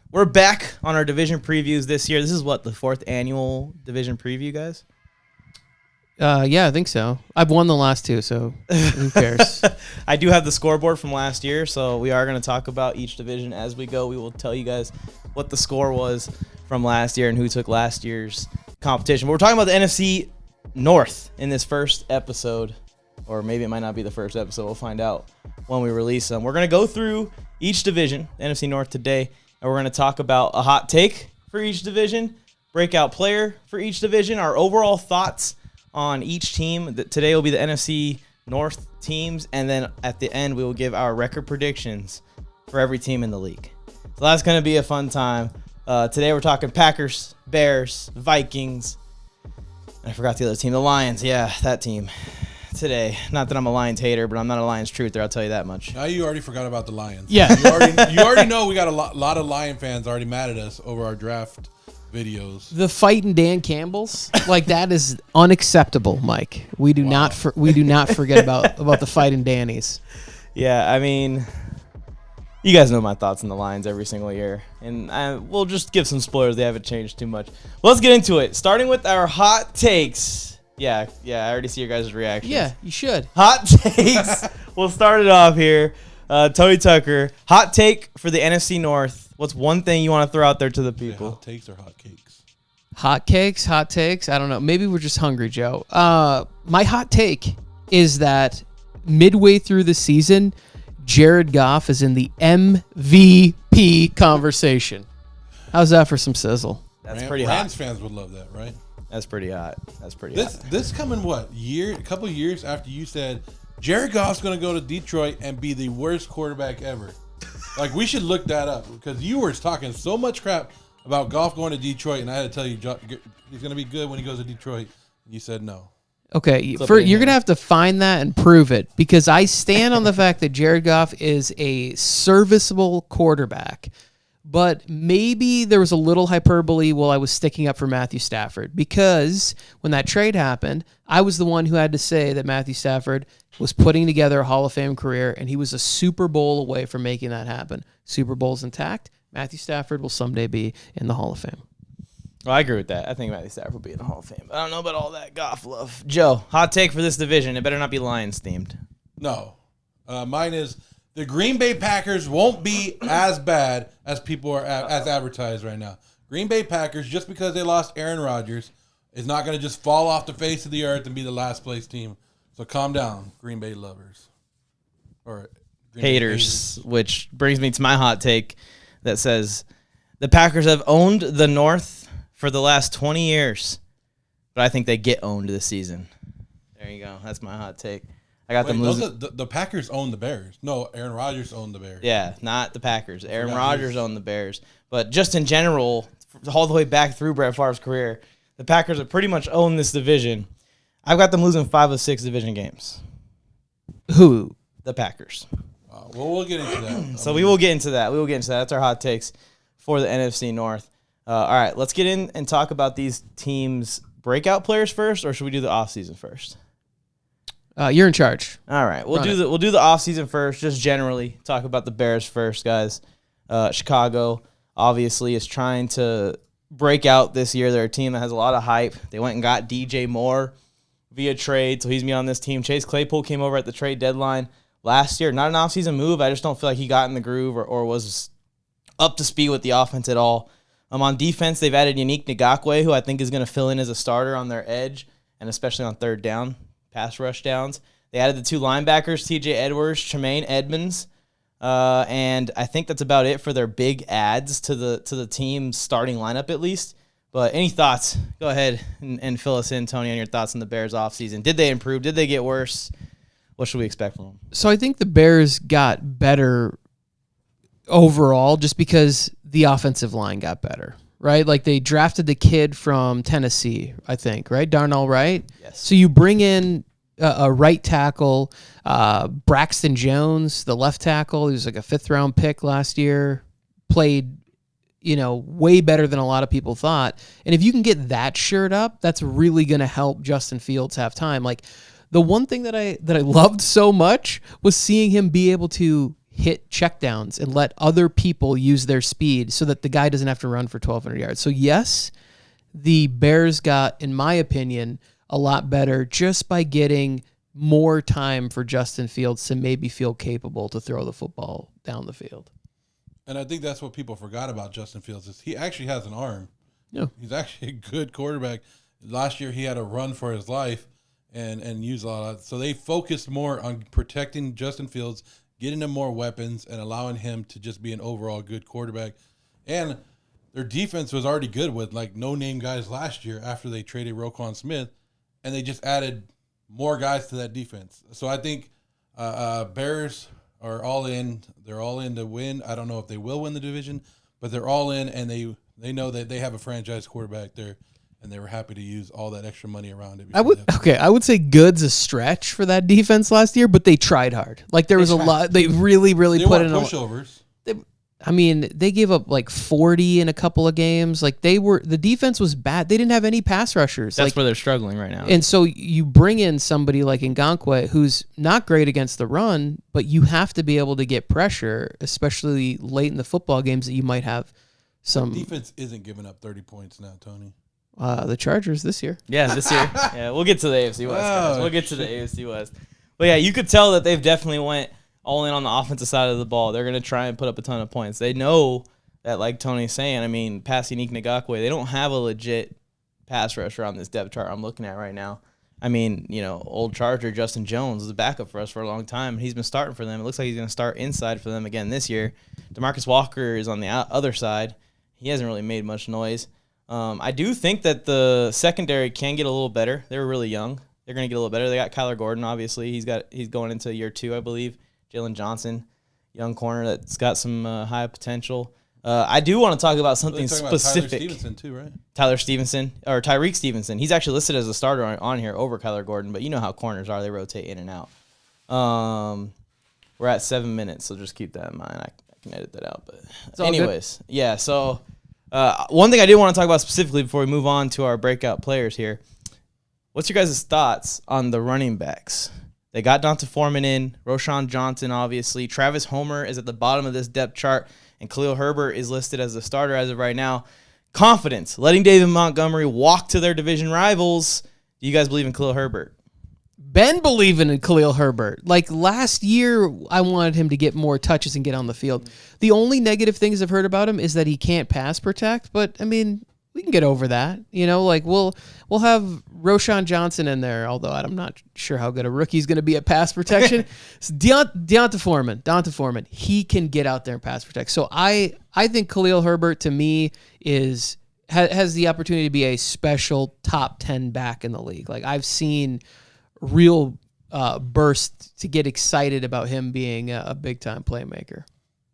We're back on our division previews this year. This is what, the 4th annual division preview, guys? Yeah, I think so. I've won the last 2, so who cares? I do have the scoreboard from last year, so we are going to talk about each division as we go. We will tell you guys what the score was from last year and who took last year's competition. But we're talking about the NFC North in this first episode, or maybe it might not be the first episode. We'll find out when we release them. We're going to go through each division, NFC North today, and we're going to talk about a hot take for each division, breakout player for each division, our overall thoughts on each team. Today will be the NFC North teams, and then at the end we will give our record predictions for every team in the league. So that's going to be a fun time. Today we're talking Packers, Bears, Vikings. I forgot the other team, the Lions. Yeah, that team today. Not that I'm a Lions hater, but I'm not a Lions truther, I'll tell you that much. Now you already forgot about the Lions. Yeah. You already know we got a lot of Lion fans already mad at us over our draft videos. The fighting Dan Campbell's, like, that is unacceptable, Mike. We do not forget about the fighting Dannies. Yeah, I mean, you guys know my thoughts on the Lions every single year, and we'll just give some spoilers. They haven't changed too much. Well, let's get into it. Starting with our hot takes. Yeah, I already see your guys' reactions. Yeah, you should. Hot takes. We'll start it off here. Tony Tucker, hot take for the NFC North. What's one thing you want to throw out there to the people? Hot takes or hot cakes? Hot takes. I don't know. Maybe we're just hungry, Joe. My hot take is that midway through the season, Jared Goff is in the MVP conversation. How's that for some sizzle? That's pretty hot. Rams fans would love that, right? That's pretty hot. This coming a couple years after you said Jared Goff's going to go to Detroit and be the worst quarterback ever. Like, we should look that up because you were talking so much crap about Goff going to Detroit, and I had to tell you he's going to be good when he goes to Detroit. And you said no. Okay, you're going to have to find that and prove it, because I stand on the fact that Jared Goff is a serviceable quarterback. But maybe there was a little hyperbole while I was sticking up for Matthew Stafford, because when that trade happened, I was the one who had to say that Matthew Stafford was putting together a Hall of Fame career, and he was a Super Bowl away from making that happen. Super Bowl's intact. Matthew Stafford will someday be in the Hall of Fame. Well, I agree with that. I think Matthew Stafford will be in the Hall of Fame. I don't know about all that Goff love. Joe, hot take for this division. It better not be Lions themed. No. Mine is the Green Bay Packers won't be as bad as people are as advertised right now. Green Bay Packers, just because they lost Aaron Rodgers, is not going to just fall off the face of the earth and be the last place team. So calm down, Green Bay lovers. Or Green haters, which brings me to my hot take that says the Packers have owned the North for the last 20 years, but I think they get owned this season. There you go. That's my hot take. I got them losing. The Packers own the Bears. No, Aaron Rodgers owned the Bears. Yeah, not the Packers. Aaron Rodgers owned the Bears. But just in general, all the way back through Brett Favre's career, the Packers have pretty much owned this division. I've got them losing 5 of 6 division games. Who? The Packers. Well, we'll get into that. So we will get into that. That's our hot takes for the NFC North. All right, let's get in and talk about these teams' breakout players first, or should we do the offseason first? You're in charge. All right, we'll do the offseason first, just generally talk about the Bears first, guys. Chicago obviously is trying to break out this year. They're a team that has a lot of hype. They went and got DJ Moore via trade, so he's me on this team. Chase Claypool came over at the trade deadline last year. Not an offseason move. I just don't feel like he got in the groove or was up to speed with the offense at all. On defense, they've added Yannick Ngakoue, who I think is going to fill in as a starter on their edge, and especially on third down, pass rush downs. They added the 2 linebackers, TJ Edwards, Tremaine Edmonds, and I think that's about it for their big adds to the team's starting lineup at least. But any thoughts? Go ahead and fill us in, Tony, on your thoughts on the Bears offseason. Did they improve? Did they get worse? What should we expect from them? So I think the Bears got better overall just because the offensive line got better, right? Like, they drafted the kid from Tennessee, I think, right? Darnell Wright? Yes. So you bring in a right tackle, Braxton Jones, the left tackle. He was like a 5th-round pick last year, played, way better than a lot of people thought. And if you can get that shirt up, that's really going to help Justin Fields have time. Like, the one thing that I loved so much was seeing him be able to hit checkdowns and let other people use their speed so that the guy doesn't have to run for 1,200 yards. So yes, the Bears got, in my opinion, a lot better just by getting more time for Justin Fields to maybe feel capable to throw the football down the field. And I think that's what people forgot about Justin Fields is he actually has an arm. Yeah. He's actually a good quarterback. Last year he had a run for his life and used a lot of that. So they focused more on protecting Justin Fields, getting him more weapons, and allowing him to just be an overall good quarterback. And their defense was already good with like no-name guys last year after they traded Roquan Smith, and they just added more guys to that defense. So I think Bears are all in. They're all in to win. I don't know if they will win the division, but they're all in, and they know that they have a franchise quarterback there, and they were happy to use all that extra money around it. I would say good's a stretch for that defense last year, but they tried hard. Like there was a lot. They really put in pushovers. They gave up like 40 in a couple of games. Like the defense was bad. They didn't have any pass rushers. That's where they're struggling right now. And so you bring in somebody like Ngakoue, who's not great against the run, but you have to be able to get pressure, especially late in the football games that you might have some. The defense isn't giving up 30 points now, Tony. The Chargers this year. Yeah, this year. Yeah, we'll get to the AFC West, guys. We'll get to the AFC West. But yeah, you could tell that they've definitely went all in on the offensive side of the ball. They're going to try and put up a ton of points. They know that, like Tony's saying, passing Ngakoue, they don't have a legit pass rusher on this depth chart I'm looking at right now. Old Charger Justin Jones was a backup for us for a long time, and he's been starting for them. It looks like he's going to start inside for them again this year. DeMarcus Walker is on the other side. He hasn't really made much noise. I do think that the secondary can get a little better. They were really young. They're going to get a little better. They got Kyler Gordon, obviously. He's going into year 2, I believe. Jalen Johnson, young corner that's got some high potential. I do want to talk about something specific. Tyler Stevenson too, right? Tyreek Stevenson. He's actually listed as a starter on here over Kyler Gordon, but you know how corners are. They rotate in and out. We're at 7 minutes, so just keep that in mind. I can edit that out. But anyways, yeah, so one thing I did want to talk about specifically before we move on to our breakout players here. What's your guys' thoughts on the running backs? They got Donta Foreman in, Roschon Johnson, obviously. Travis Homer is at the bottom of this depth chart, and Khalil Herbert is listed as a starter as of right now. Confidence, letting David Montgomery walk to their division rivals. Do you guys believe in Khalil Herbert? Ben believing in Khalil Herbert. Like last year, I wanted him to get more touches and get on the field. The only negative things I've heard about him is that he can't pass protect, but we can get over that. We'll have Roschon Johnson in there, although I'm not sure how good a rookie's going to be at pass protection. Donta Foreman, he can get out there and pass protect. So I think Khalil Herbert to me has the opportunity to be a special top 10 back in the league. Like I've seen real burst to get excited about him being a big time playmaker.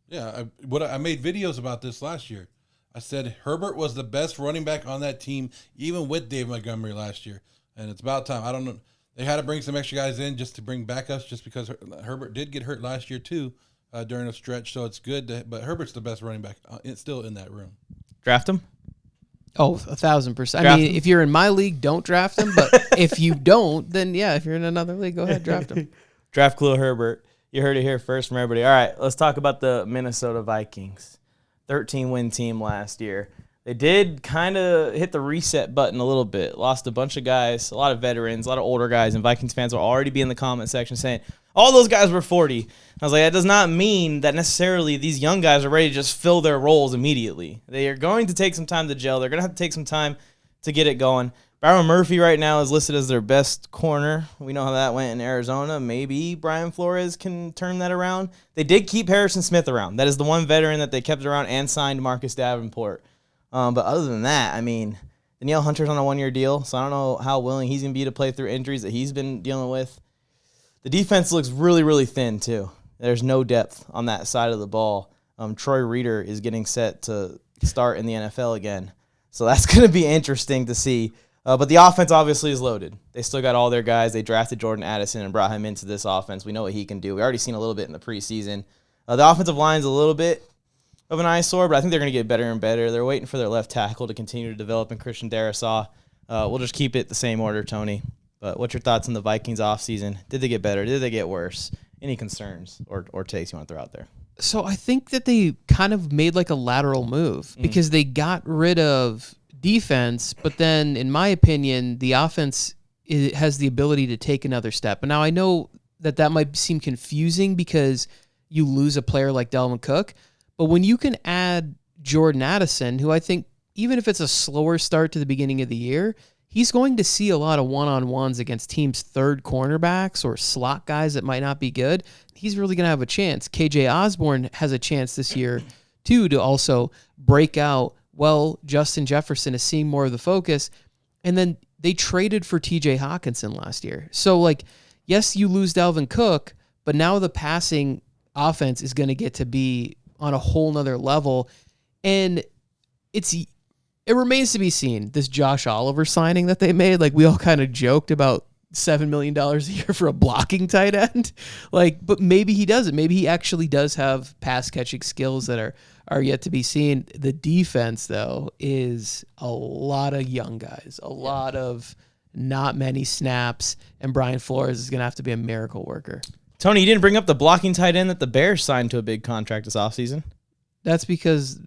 Yeah, I made videos about this last year. I said Herbert was the best running back on that team, even with Dave Montgomery last year. And it's about time. I don't know. They had to bring some extra guys in just to bring backups just because Herbert did get hurt last year too during a stretch. So it's good. But Herbert's the best running back still in that room. Draft him? Oh, 1,000%. If you're in my league, don't draft him. But if you don't, then yeah, if you're in another league, go ahead, draft him. Draft Khalil Herbert. You heard it here first from everybody. All right, let's talk about the Minnesota Vikings. 13-win team last year. They did kind of hit the reset button a little bit. Lost a bunch of guys, a lot of veterans, a lot of older guys, and Vikings fans will already be in the comment section saying, all those guys were 40. I was like, that does not mean that necessarily these young guys are ready to just fill their roles immediately. They are going to take some time to gel. They're going to have to take some time to get it going. Byron Murphy right now is listed as their best corner. We know how that went in Arizona. Maybe Brian Flores can turn that around. They did keep Harrison Smith around. That is the one veteran that they kept around and signed Marcus Davenport. But other than that, Danielle Hunter's on a 1-year deal, so I don't know how willing he's going to be to play through injuries that he's been dealing with. The defense looks really, really thin, too. There's no depth on that side of the ball. Troy Reeder is getting set to start in the NFL again. So that's going to be interesting to see. But the offense obviously is loaded. They still got all their guys. They drafted Jordan Addison and brought him into this offense. We know what he can do. We already seen a little bit in the preseason. The offensive line's a little bit of an eyesore, but I think they're going to get better and better. They're waiting for their left tackle to continue to develop in Christian Darrisaw. We'll just keep it the same order, Tony. But what's your thoughts on the Vikings offseason? Did they get better? Did they get worse? any concerns or takes you want to throw out there? So I think that they kind of made like a lateral move because they got rid of defense, but then, in my opinion, the offense has the ability to take another step. And now I know that might seem confusing because you lose a player like Dalvin Cook, but when you can add Jordan Addison, who I think, even if it's a slower start to the beginning of the year, he's going to see a lot of one-on-ones against teams' third cornerbacks or slot guys that might not be good. He's really going to have a chance. KJ Osborne has a chance this year, too, to also break out. Well, Justin Jefferson is seeing more of the focus. And then they traded for TJ Hawkinson last year. So, like, yes, you lose Dalvin Cook, but now the passing offense is going to get to be on a whole nother level. And it remains to be seen, this Josh Oliver signing that they made. Like, we all kind of joked about $7 million a year for a blocking tight end. Like, but maybe he does it. Maybe he actually does have pass catching skills that are yet to be seen. The defense, though, is a lot of young guys, a lot of not many snaps, and Brian Flores is going to have to be a miracle worker. Tony, you didn't bring up the blocking tight end that the Bears signed to a big contract this offseason. That's because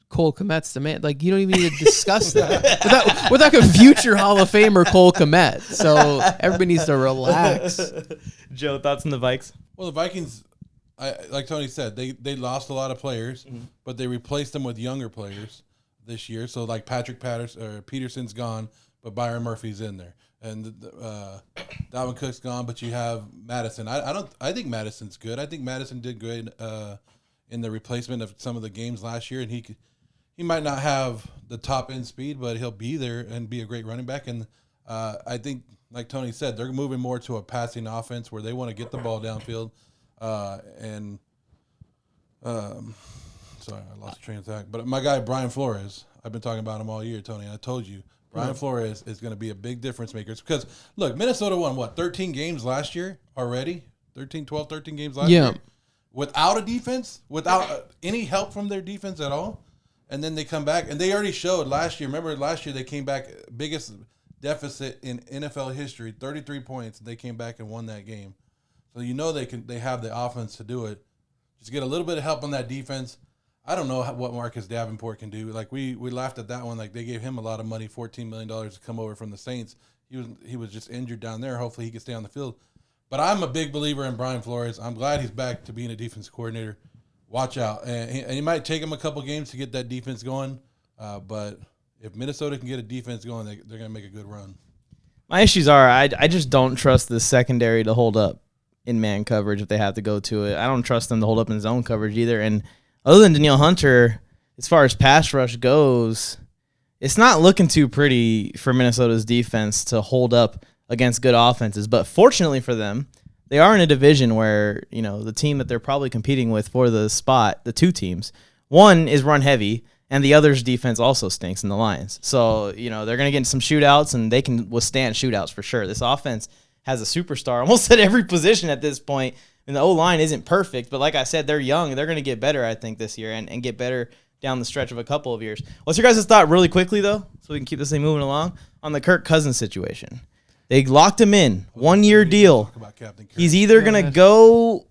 Cole Kmet's the man. Like, you don't even need to discuss that. We're talking future Hall of Famer Cole Kmet. So everybody needs to relax. Joe, thoughts on the Vikes? Well, the Vikings, like Tony said, they lost a lot of players, but they replaced them with younger players this year. So like Peterson's gone, but Byron Murphy's in there, and Dalvin Cook's gone, but you have Madison. I think Madison's good. I think Madison did good in the replacement of some of the games last year, and he might not have the top end speed, but he'll be there and be a great running back. And I think, like Tony said, they're moving more to a passing offense where they want to get the ball downfield. Sorry, I lost the train of thought. But my guy Brian Flores, I've been talking about him all year, Tony. I told you, Brian Flores is going to be a big difference maker. Because look, Minnesota won 13 games last year already. 13 games last year. Without a defense, without any help from their defense at all. And then they come back, and they already showed last year. Remember last year they came back, biggest deficit in NFL history, 33 points. They came back and won that game. So you know they have the offense to do it. Just get a little bit of help on that defense. I don't know what Marcus Davenport can do. Like we laughed at that one. Like they gave him a lot of money, $14 million to come over from the Saints. He was just injured down there. Hopefully he can stay on the field. But I'm a big believer in Brian Flores. I'm glad he's back to being a defense coordinator. Watch out. And it might take him a couple games to get that defense going. But if Minnesota can get a defense going, they're going to make a good run. My issues are I just don't trust the secondary to hold up in man coverage if they have to go to it. I don't trust them to hold up in zone coverage either. And other than Danielle Hunter, as far as pass rush goes, it's not looking too pretty for Minnesota's defense to hold up against good offenses. But fortunately for them, they are in a division where, the team that they're probably competing with for the spot, the two teams, one is run heavy, and the other's defense also stinks in the Lions. So, they're going to get in some shootouts, and they can withstand shootouts for sure. This offense has a superstar almost at every position at this point, and the O-line isn't perfect. But like I said, they're young. They're going to get better, I think, this year and get better down the stretch of a couple of years. What's your guys' thought really quickly, though, so we can keep this thing moving along, on the Kirk Cousins situation? They locked him in, 1-year deal. He's either going to go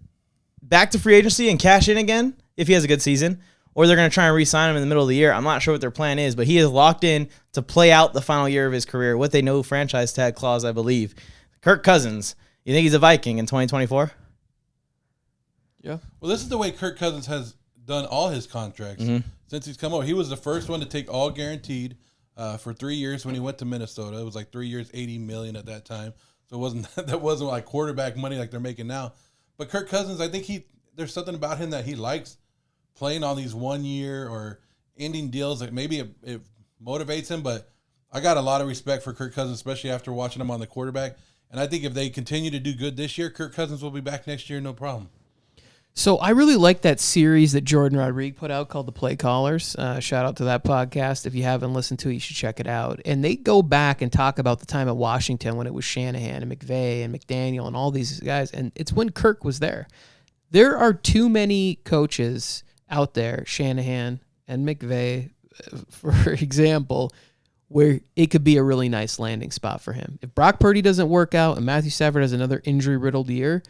back to free agency and cash in again if he has a good season, or they're going to try and re-sign him in the middle of the year. I'm not sure what their plan is, but he is locked in to play out the final year of his career with a no franchise tag clause, I believe. Kirk Cousins, you think he's a Viking in 2024? Yeah. Well, this is the way Kirk Cousins has done all his contracts since he's come over. He was the first one to take all guaranteed for 3 years when he went to Minnesota. It was like 3 years, $80 million at that time. So that wasn't like quarterback money like they're making now. But Kirk Cousins, I think there's something about him that he likes playing on these 1 year or ending deals. Like maybe it motivates him, but I got a lot of respect for Kirk Cousins, especially after watching him on the quarterback. And I think if they continue to do good this year, Kirk Cousins will be back next year, no problem. So I really like that series that Jordan Rodriguez put out called The Play Callers. Shout out to that podcast. If you haven't listened to it, you should check it out. And they go back and talk about the time at Washington when it was Shanahan and McVay and McDaniel and all these guys. And it's when Kirk was there. There are too many coaches out there, Shanahan and McVay, for example, where it could be a really nice landing spot for him. If Brock Purdy doesn't work out and Matthew Stafford has another injury-riddled year,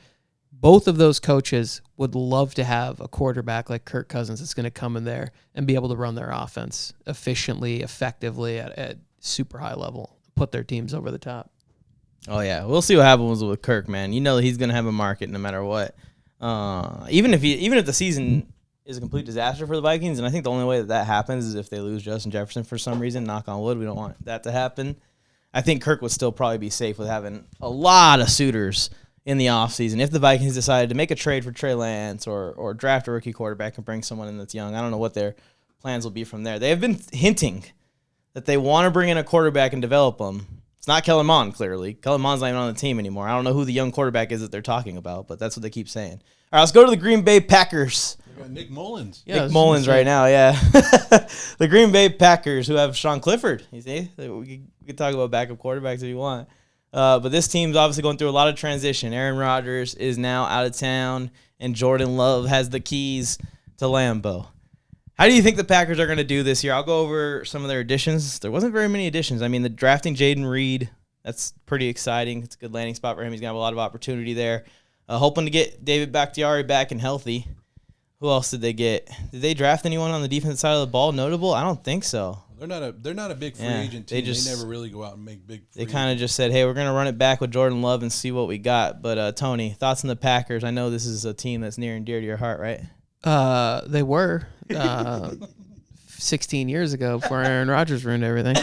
both of those coaches would love to have a quarterback like Kirk Cousins that's going to come in there and be able to run their offense efficiently, effectively at super high level, put their teams over the top. Oh, yeah. We'll see what happens with Kirk, man. You know he's going to have a market no matter what. Even if the season is a complete disaster for the Vikings, and I think the only way that happens is if they lose Justin Jefferson for some reason. Knock on wood, we don't want that to happen. I think Kirk would still probably be safe with having a lot of suitors in the offseason if the Vikings decided to make a trade for Trey Lance or draft a rookie quarterback and bring someone in that's young. I don't know what their plans will be from there. They have been hinting that they want to bring in a quarterback and develop them. It's not Kellen Mond, clearly. Kellen Mond's not even on the team anymore. I don't know who the young quarterback is that they're talking about, but that's what they keep saying. All right, let's go to the Green Bay Packers. We got Nick Mullins. Yeah, Nick Mullins right now, yeah. The Green Bay Packers, who have Sean Clifford. You see? We could talk about backup quarterbacks if you want. But this team's obviously going through a lot of transition. Aaron Rodgers is now out of town, and Jordan Love has the keys to Lambeau. How do you think the Packers are going to do this year? I'll go over some of their additions. There wasn't very many additions. I mean, the drafting Jaden Reed, that's pretty exciting. It's a good landing spot for him. He's going to have a lot of opportunity there. Hoping to get David Bakhtiari back and healthy. Who else did they get? Did they draft anyone on the defensive side of the ball notable? I don't think so. They're not a big free agent team. They never really go out and make big free They kind of just said, hey, we're going to run it back with Jordan Love and see what we got. But, Tony, thoughts on the Packers? I know this is a team that's near and dear to your heart, right? They were 16 years ago before Aaron Rodgers ruined everything.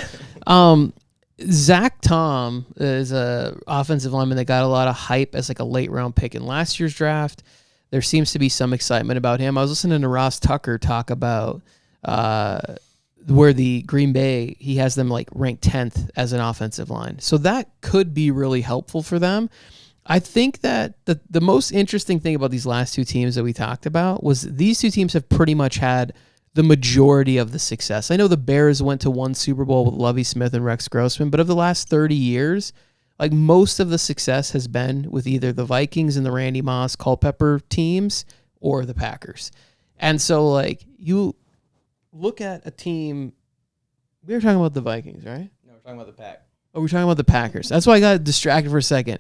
Zach Tom is a offensive lineman that got a lot of hype as like a late round pick in last year's draft. There seems to be some excitement about him. I was listening to Ross Tucker talk about where the Green Bay, he has them like ranked 10th as an offensive line. So that could be really helpful for them. I think that the most interesting thing about these last two teams that we talked about was these two teams have pretty much had the majority of the success. I know the Bears went to one Super Bowl with Lovie Smith and Rex Grossman, but of the last 30 years, like most of the success has been with either the Vikings and the Randy Moss Culpepper teams or the Packers. And so like you look at a team, we were talking about the Vikings, right? No, we're talking about the Pack. Oh, we're talking about the Packers. That's why I got distracted for a second.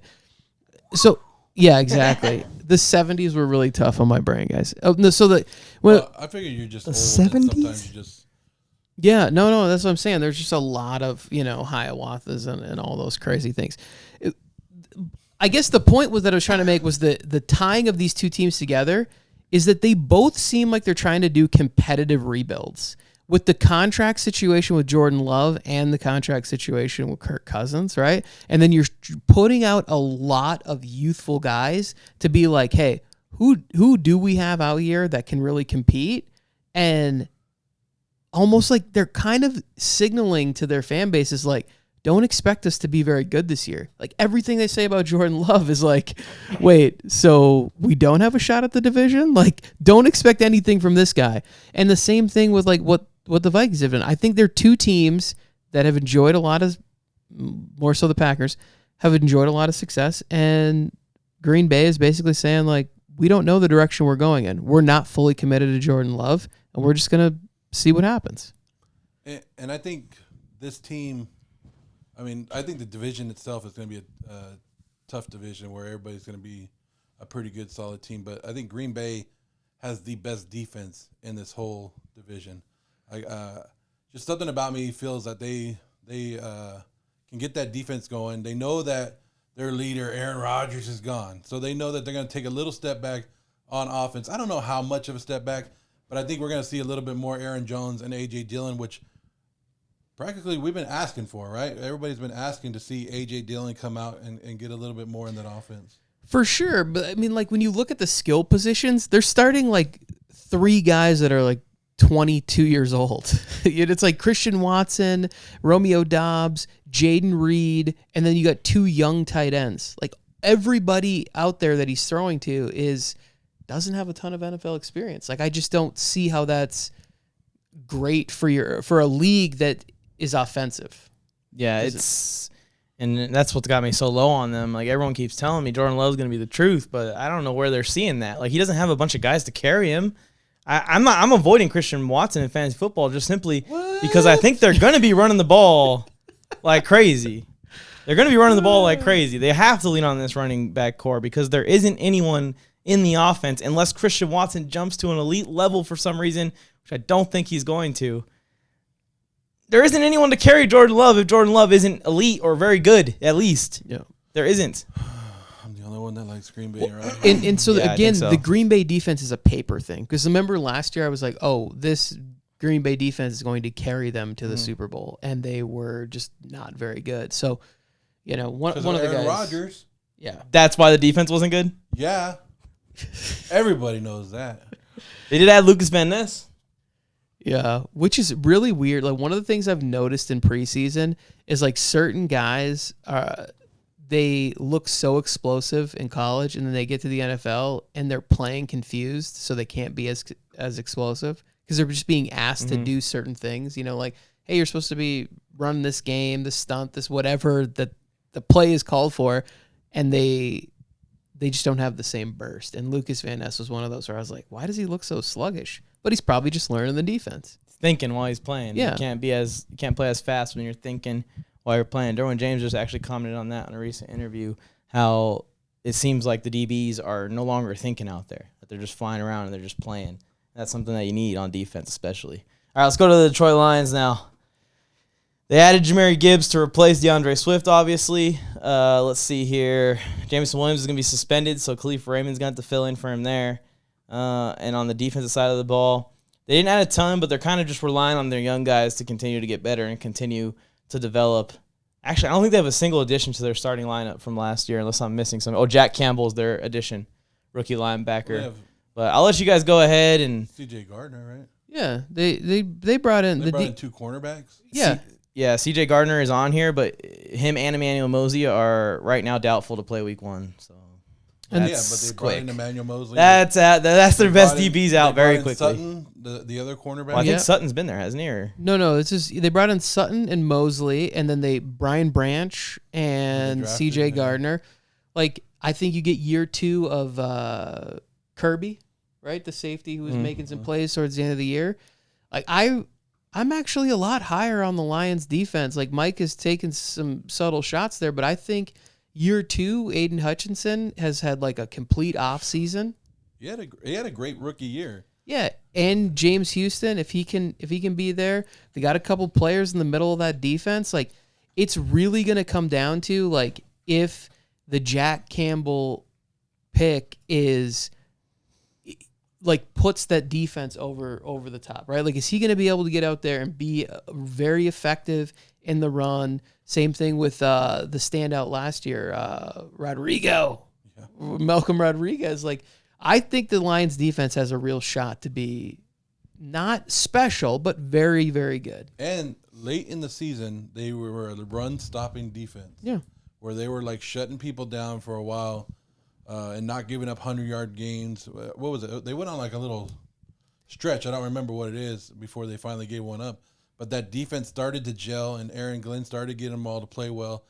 So, yeah, exactly. The 70s were really tough on my brain, guys. Oh, no, so I figure you're just the old 70s. And sometimes you just. Yeah, no, that's what I'm saying. There's just a lot of Hiawathas and all those crazy things. I guess the point was that I was trying to make was the tying of these two teams together is that they both seem like they're trying to do competitive rebuilds. With the contract situation with Jordan Love and the contract situation with Kirk Cousins, right? And then you're putting out a lot of youthful guys to be like, hey, who do we have out here that can really compete? And almost like they're kind of signaling to their fan bases like, don't expect us to be very good this year. Like everything they say about Jordan Love is like, wait, so we don't have a shot at the division? Like, don't expect anything from this guy. And the same thing with like what the Vikings have done. I think they're two teams that have enjoyed a lot of, more so the Packers, have enjoyed a lot of success. And Green Bay is basically saying like, we don't know the direction we're going in. We're not fully committed to Jordan Love, and we're just going to see what happens. And I think this team, I think the division itself is going to be a tough division where everybody's going to be a pretty good, solid team. But I think Green Bay has the best defense in this whole division. Just something about me feels that they can get that defense going. They know that their leader, Aaron Rodgers, is gone. So they know that they're going to take a little step back on offense. I don't know how much of a step back, but I think we're going to see a little bit more Aaron Jones and A.J. Dillon, which practically we've been asking for, right? Everybody's been asking to see A.J. Dillon come out and get a little bit more in that offense. For sure. But, like, when you look at the skill positions, they're starting, like, 3 guys that are, like, 22 years old. It's like Christian Watson, Romeo Doubs, Jaden Reed, and then you got 2 young tight ends. Like, everybody out there that he's throwing to doesn't have a ton of NFL experience. Like, I just don't see how that's great for a league that is offensive. Yeah, and that's what got me so low on them. Like, everyone keeps telling me Jordan Love's going to be the truth, but I don't know where they're seeing that. Like, he doesn't have a bunch of guys to carry him. I'm avoiding Christian Watson in fantasy football just simply because I think they're going to be running the ball like crazy. They're going to be running the ball like crazy. They have to lean on this running back core because there isn't anyone in the offense unless Christian Watson jumps to an elite level for some reason, which I don't think he's going to. There isn't anyone to carry Jordan Love if Jordan Love isn't elite or very good, at least. Yeah. There isn't. I'm the only one that likes Green Bay, right? And so, Yeah, again, so. the Green Bay defense is a paper thing. Because remember last year I was like, oh, this Green Bay defense is going to carry them to the Super Bowl. And they were just not very good. So, one of the Aaron guys. Rodgers. Yeah. That's why the defense wasn't good? Yeah. Everybody knows that. They did add Lucas Van Ness. Yeah, which is really weird. Like, one of the things I've noticed in preseason is, like, certain guys, they look so explosive in college, and then they get to the NFL, and they're playing confused, so they can't be as explosive because they're just being asked to do certain things. Like, hey, you're supposed to be running this game, this stunt, this whatever that the play is called for, and they just don't have the same burst. And Lucas Van Ness was one of those where I was like, why does he look so sluggish? But he's probably just learning the defense. Thinking while he's playing. Yeah. You can't play as fast when you're thinking while you're playing. Derwin James just actually commented on that in a recent interview, how it seems like the DBs are no longer thinking out there, that they're just flying around and they're just playing. That's something that you need on defense especially. All right, let's go to the Detroit Lions now. They added Jahmyr Gibbs to replace DeAndre Swift, obviously. Let's see here. Jameson Williams is going to be suspended, so Khalif Raymond's going to have to fill in for him there. And on the defensive side of the ball, they didn't add a ton, but they're kind of just relying on their young guys to continue to get better and continue to develop. Actually, I don't think they have a single addition to their starting lineup from last year, unless I'm missing something. Oh, Jack Campbell's their addition, rookie linebacker. But I'll let you guys go ahead and C.J. Gardner, right? Yeah, they brought in They brought in two cornerbacks. Yeah. Yeah, C.J. Gardner is on here, but him and Emmanuel Mosley are right now doubtful to play week 1. So but they brought in Emmanuel Mosley. That's their best DBs out very quickly. Sutton, the other cornerback. Well, I think Sutton's been there, hasn't he? Or? No. It's just they brought in Sutton and Mosley, and then Brian Branch and C.J. Gardner. Like, I think you get year 2 of Kirby, right? The safety who was making some plays towards the end of the year. Like, I'm actually a lot higher on the Lions defense. Like, Mike has taken some subtle shots there, but I think year 2, Aiden Hutchinson has had like a complete offseason. He had a great rookie year. Yeah, and James Houston, if he can be there, they got a couple players in the middle of that defense. Like, it's really gonna come down to like if the Jack Campbell pick is like puts that defense over the top, right? Like, is he going to be able to get out there and be very effective in the run? Same thing with the standout last year, Malcolm Rodriguez. Like, I think the Lions defense has a real shot to be not special, but very, very good. And late in the season, they were a run-stopping defense. Yeah. Where they were like shutting people down for a while. And not giving up 100-yard gains. What was it? They went on like a little stretch. I don't remember what it is before they finally gave one up. But that defense started to gel, and Aaron Glenn started getting them all to play well.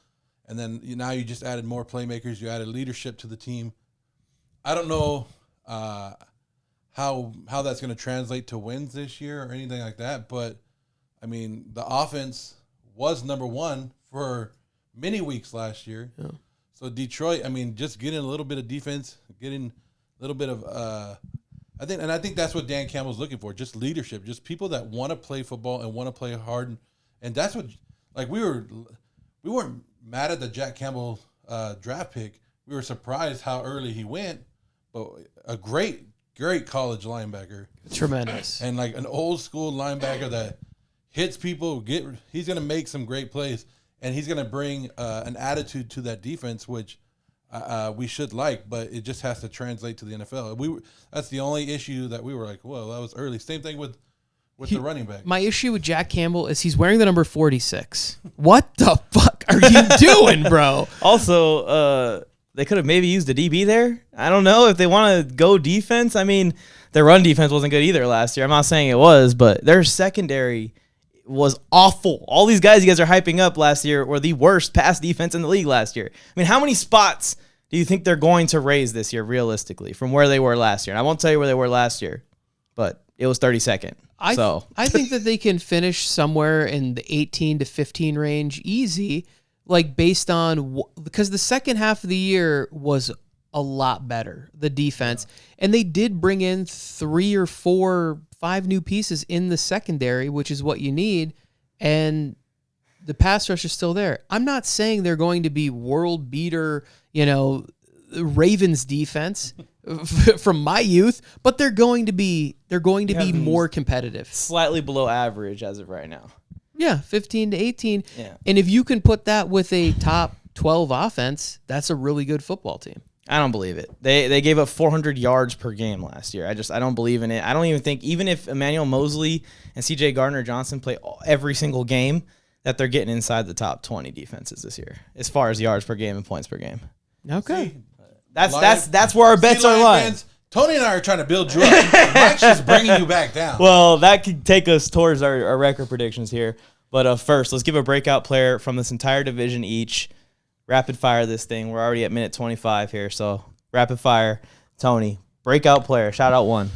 And then now you just added more playmakers. You added leadership to the team. I don't know how that's going to translate to wins this year or anything like that. But, I mean, the offense was number 1 for many weeks last year. Yeah. So Detroit, I mean, just getting a little bit of defense, getting a little bit of, I think that's what Dan Campbell's looking for, just leadership, just people that want to play football and want to play hard, and that's what, like, we weren't mad at the Jack Campbell draft pick. We were surprised how early he went, but a great college linebacker, tremendous, and like an old school linebacker that hits people. He's gonna make some great plays. And he's going to bring an attitude to that defense, which we should like, but it just has to translate to the NFL. That's the only issue that we were like, well, that was early. Same thing with the running back. My issue with Jack Campbell is he's wearing the number 46. What the fuck are you doing, bro? Also, they could have maybe used a DB there. I don't know if they want to go defense. I mean, their run defense wasn't good either last year. I'm not saying it was, but their secondary was awful. All these guys you guys are hyping up last year were the worst pass defense in the league last year. I mean, how many spots do you think they're going to raise this year realistically from where they were last year? And I won't tell you where they were last year, but it was 32nd. I think that they can finish somewhere in the 18 to 15 range easy, like based on because the second half of the year was a lot better, the defense. And they did bring in 3 or 4, 5 new pieces in the secondary, which is what you need. And the pass rush is still there. I'm not saying they're going to be world beater, Ravens defense from my youth, but they're going to be more competitive. Slightly below average as of right now. Yeah, 15 to 18. Yeah. And if you can put that with a top 12 offense, that's a really good football team. I don't believe it. They gave up 400 yards per game last year. I don't believe in it. I don't even think, even if Emmanuel Mosley and C.J. Gardner-Johnson play every single game, that they're getting inside the top 20 defenses this year as far as yards per game and points per game. Okay. See, that's where our bets are lying. Tony and I are trying to build you up. Mike's just bringing you back down. Well, that could take us towards our record predictions here. But first, let's give a breakout player from this entire division each. Rapid fire this thing. We're already at minute 25 here, so rapid fire. Tony, breakout player. Shout out one.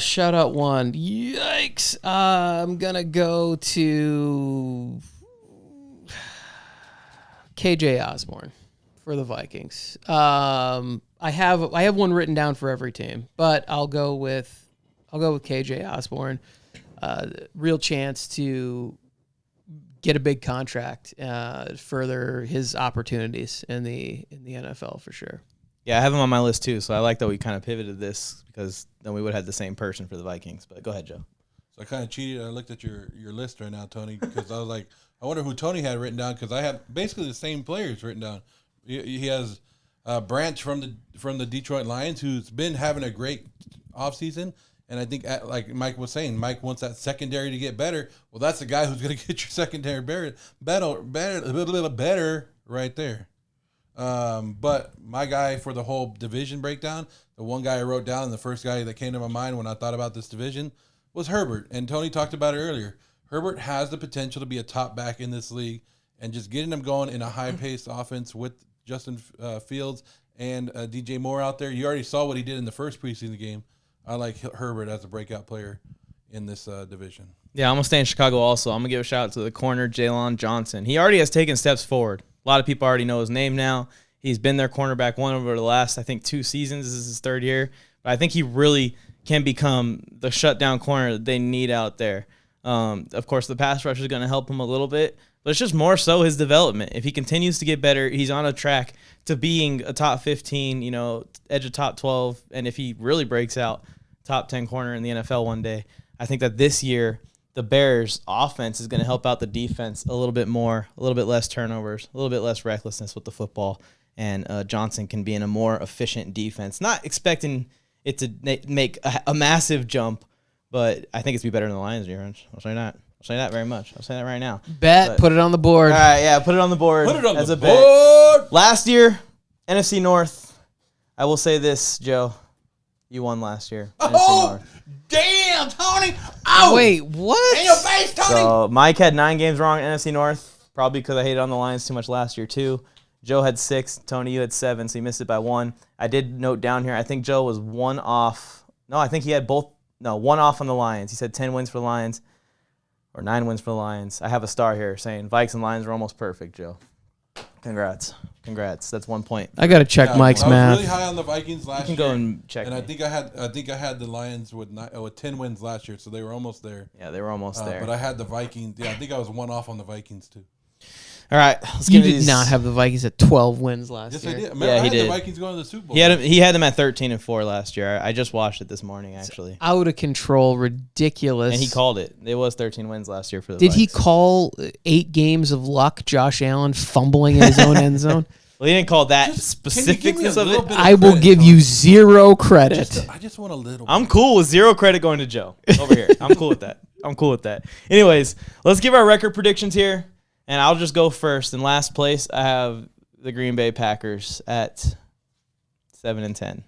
Shout out one. Yikes. I'm going to go to KJ Osborne for the Vikings. I have one written down for every team, but I'll go with KJ Osborne. Real chance to get a big contract, further his opportunities in the NFL for sure. Yeah, I have him on my list too, so I like that we kind of pivoted this because then we would have had the same person for the Vikings. But go ahead, Joe. So I kind of cheated. I looked at your list right now, Tony, because I was like, I wonder who Tony had written down because I have basically the same players written down. He has Branch from the Detroit Lions, who's been having a great offseason. And I think, like Mike was saying, Mike wants that secondary to get better. Well, that's the guy who's going to get your secondary better, a little better right there. But my guy for the whole division breakdown, the one guy I wrote down and the first guy that came to my mind when I thought about this division was Herbert. And Tony talked about it earlier. Herbert has the potential to be a top back in this league, and just getting him going in a high-paced offense with Justin Fields and DJ Moore out there. You already saw what he did in the first preseason game. I like Herbert as a breakout player in this division. Yeah, I'm going to stay in Chicago also. I'm going to give a shout out to the corner, Jalen Johnson. He already has taken steps forward. A lot of people already know his name now. He's been their cornerback one over the last, I think, 2 seasons. This is his 3rd year. But I think he really can become the shutdown corner that they need out there. Of course, the pass rush is going to help him a little bit, but it's just more so his development. If he continues to get better, he's on a track to being a top 15, edge of top 12. And if he really breaks out, top 10 corner in the NFL one day, I think that this year the Bears offense is going to help out the defense a little bit more, a little bit less turnovers, a little bit less recklessness with the football. And Johnson can be in a more efficient defense. Not expecting it to make a massive jump, but I think it's be better than the Lions, Ranch. I'll say that. I'll say that very much. I'll say that right now. Put it on the board. All right, yeah, put it on the board. Put it on as the a board. Bet. Last year, NFC North. I will say this, Joe. You won last year. NFC North. Damn, Tony! Oh, wait, what? In your face, Tony! So Mike had 9 games wrong in NFC North, probably because I hated on the Lions too much last year too. Joe had 6. Tony, you had 7, so you missed it by 1. I did note down here, I think Joe was 1 off. No, I think he had 1 off on the Lions. He said 10 wins for the Lions, or 9 wins for the Lions. I have a star here saying Vikes and Lions are almost perfect, Joe. Congrats. That's 1 point. I got to check Mike's math. I was really high on the Vikings last year. You can go and check. And I think I had the Lions with 10 wins last year, so they were almost there. Yeah, they were almost there. But I had the Vikings. Yeah, I think I was 1 off on the Vikings too. All right, you did not have the Vikings at 12 wins last year. Yes, I did. Remember, I had the Vikings going to the Super Bowl. He had them at 13-4 last year. I just watched it this morning, actually. It's out of control, ridiculous. And he called it. It was 13 wins last year for the Did Vikes. he call 8 games of luck, Josh Allen fumbling in his own end zone? Well, he didn't call that specificness of it. I will give you 0 credit. I just want a little. I'm cool with 0 credit going to Joe over here. I'm cool with that. Anyways, let's give our record predictions here. And I'll just go first. In last place, I have the Green Bay Packers at 7-10.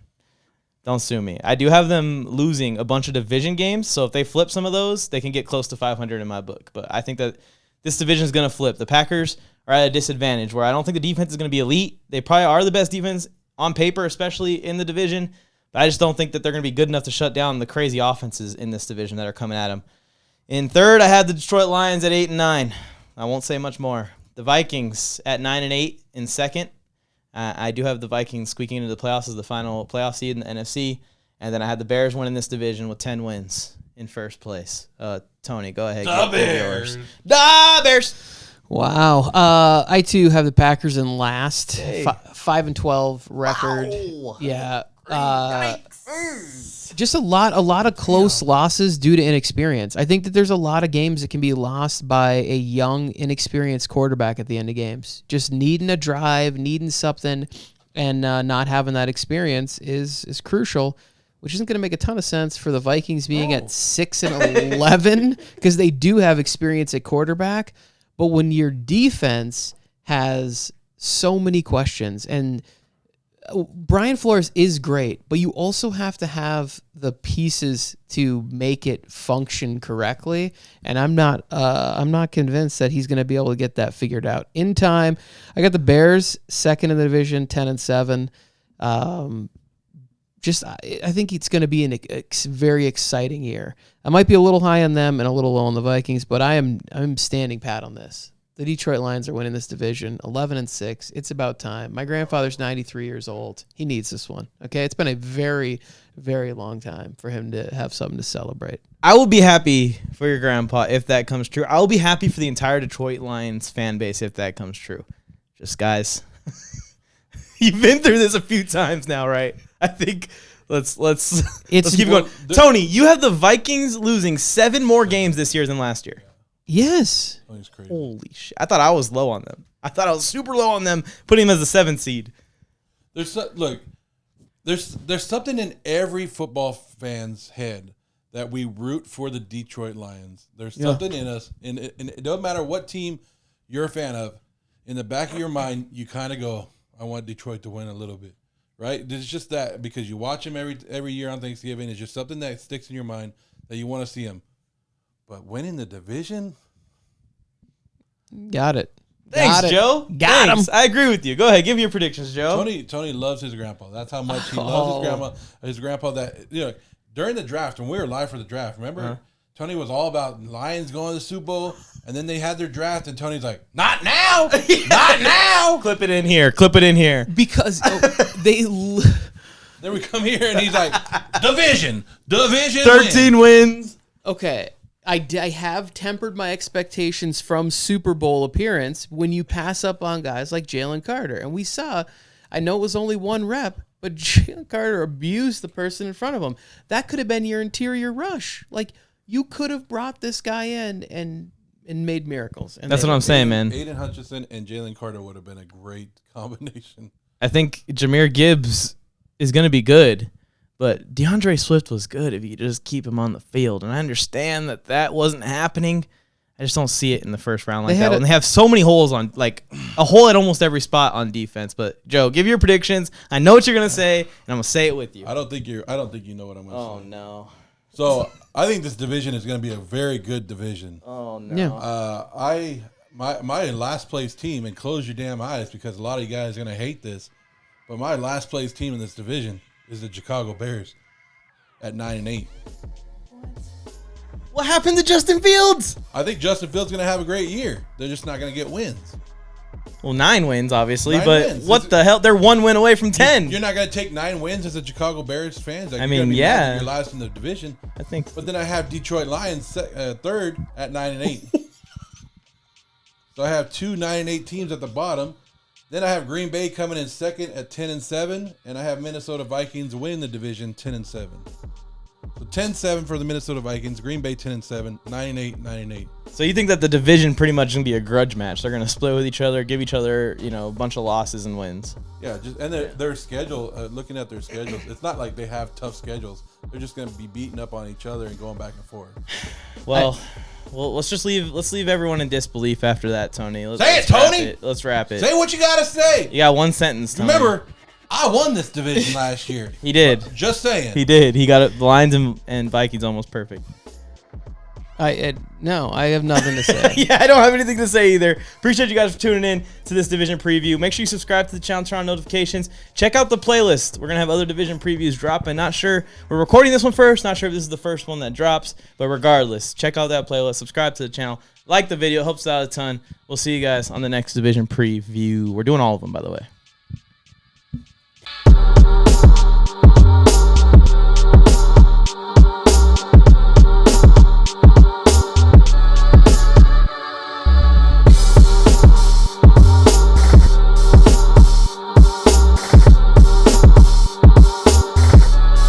Don't sue me. I do have them losing a bunch of division games, so if they flip some of those, they can get close to 500 in my book. But I think that this division is going to flip. The Packers are at a disadvantage where I don't think the defense is going to be elite. They probably are the best defense on paper, especially in the division. But I just don't think that they're going to be good enough to shut down the crazy offenses in this division that are coming at them. In third, I had the Detroit Lions at 8-9. I won't say much more. The Vikings at 9-8 in second. I do have the Vikings squeaking into the playoffs as the final playoff seed in the NFC. And then I had the Bears winning this division with 10 wins in first place. Tony, go ahead. The Bears. The Bears. Wow. I too have the Packers in last. Hey. 5-12 record. Wow. Yeah. Just a lot of close losses due to inexperience. I think that there's a lot of games that can be lost by a young, inexperienced quarterback at the end of games. Just needing a drive, needing something, and not having that experience is crucial, which isn't going to make a ton of sense for the Vikings being at 6-11 because they do have experience at quarterback. But when your defense has so many questions, and Brian Flores is great, but you also have to have the pieces to make it function correctly. And I'm not convinced that he's going to be able to get that figured out in time. I got the Bears second in the division, 10-7. I think it's going to be a very exciting year. I might be a little high on them and a little low on the Vikings, but I'm standing pat on this. The Detroit Lions are winning this division, 11-6. It's about time. My grandfather's 93 years old. He needs this one. Okay, it's been a very, very long time for him to have something to celebrate. I will be happy for your grandpa if that comes true. I will be happy for the entire Detroit Lions fan base if that comes true. Just guys, you've been through this a few times now, right? I think let's keep going. Tony, you have the Vikings losing 7 more games this year than last year. Yes. Oh, he's crazy. Holy shit! I thought I was low on them. I thought I was super low on them, putting them as a 7th seed. There's something in every football fan's head that we root for the Detroit Lions. There's something in us, and it doesn't matter what team you're a fan of. In the back of your mind, you kind of go, "I want Detroit to win a little bit," right? It's just that because you watch them every year on Thanksgiving. It's just something that sticks in your mind that you want to see them. But winning the division? Got it. Thanks, Joe. Got him. I agree with you. Go ahead, give me your predictions, Joe. Tony loves his grandpa. That's how much he loves his grandma. His grandpa that during the draft, when we were live for the draft, remember? Tony was all about Lions going to the Super Bowl, and then they had their draft, and Tony's like, "Not now, not now." Clip it in here. Clip it in here. Because Then we come here, and he's like, "Division, 13 wins. Okay, I have tempered my expectations from Super Bowl appearance when you pass up on guys like Jalen Carter. And we saw, I know it was only 1 rep, but Jalen Carter abused the person in front of him. That could have been your interior rush. Like, you could have brought this guy in and made miracles. And That's what I'm saying, man. Aiden Hutchinson and Jalen Carter would have been a great combination. I think Jahmyr Gibbs is going to be good. But DeAndre Swift was good if you just keep him on the field. And I understand that wasn't happening. I just don't see it in the first round like that. And they have so many holes on, like, a hole at almost every spot on defense. But, Joe, give your predictions. I know what you're going to say, and I'm going to say it with you. I don't think you know what I'm going to say. Oh, no. So, I think this division is going to be a very good division. Oh, no. Yeah. My last place team, and close your damn eyes because a lot of you guys are going to hate this, but my last place team in this division is the Chicago Bears at 9-8. What happened to Justin Fields? I think Justin Fields is going to have a great year. They're just not going to get wins. Well, 9 wins, obviously, 9 but wins. what the hell? They're 1 win away from 10. You're not going to take 9 wins as a Chicago Bears fans. Like, I you're mean, gonna be yeah. mad that you're last in the division. I think. But then I have Detroit Lions third at 9-8. So I have 2 9-8 teams at the bottom. Then I have Green Bay coming in second at 10-7, and I have Minnesota Vikings win the division 10-7. So 10-7 for the Minnesota Vikings, Green Bay 10-7, 9-8, 9-8. So you think that the division pretty much going to be a grudge match? They're going to split with each other, give each other, a bunch of losses and wins. Yeah, their schedule. Looking at their schedules, it's not like they have tough schedules. They're just going to be beating up on each other and going back and forth. Well, let's leave everyone in disbelief after that, Tony. Say it, Tony! Let's wrap it. Say what you got to say. You got 1 sentence, Tony. Remember, I won this division last year. He did. Just saying. He did. He got it. The Lions and Vikings almost perfect. No, I have nothing to say. Yeah, I don't have anything to say either. Appreciate you guys for tuning in to this division preview. Make sure you subscribe to the channel, turn on notifications. Check out the playlist. We're going to have other division previews dropping. Not sure. We're recording this one first. Not sure if this is the first one that drops. But regardless, check out that playlist. Subscribe to the channel. Like the video. Helps out a ton. We'll see you guys on the next division preview. We're doing all of them, by the way.